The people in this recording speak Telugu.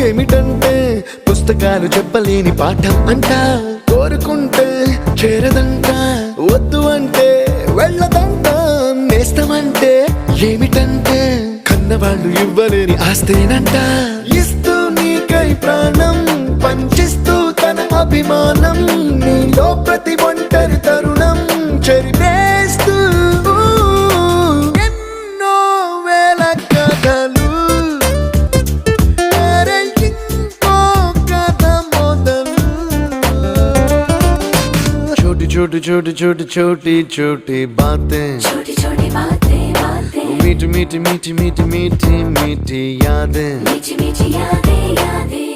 ఏమిటంటే పుస్తకాలు చెప్పలేని పాఠం అంట కోరుకుంటే చేరదంట వద్దు అంటే వెళ్ళదంట నేస్తమంటే ఏమిటంటే కన్నవాళ్ళు ఇవ్వలేని ఆస్తేనంట ఇస్తూ నీకై ప్రాణం పంచిస్తూ తన అభిమానం నీలో ప్రతి ఒంటరి తరుణం చెరిపేస్తూ ఎన్నో వేల కథలు అరే ఇంకో కథ మొదలు छोटी छोटी छोटी छोटी छोटी छोटी बातें छोटी छोटी बातें बातें मीठी मीठी मीठी मीठी मीठी मीठी यादें मीठी मीठी यादें यादें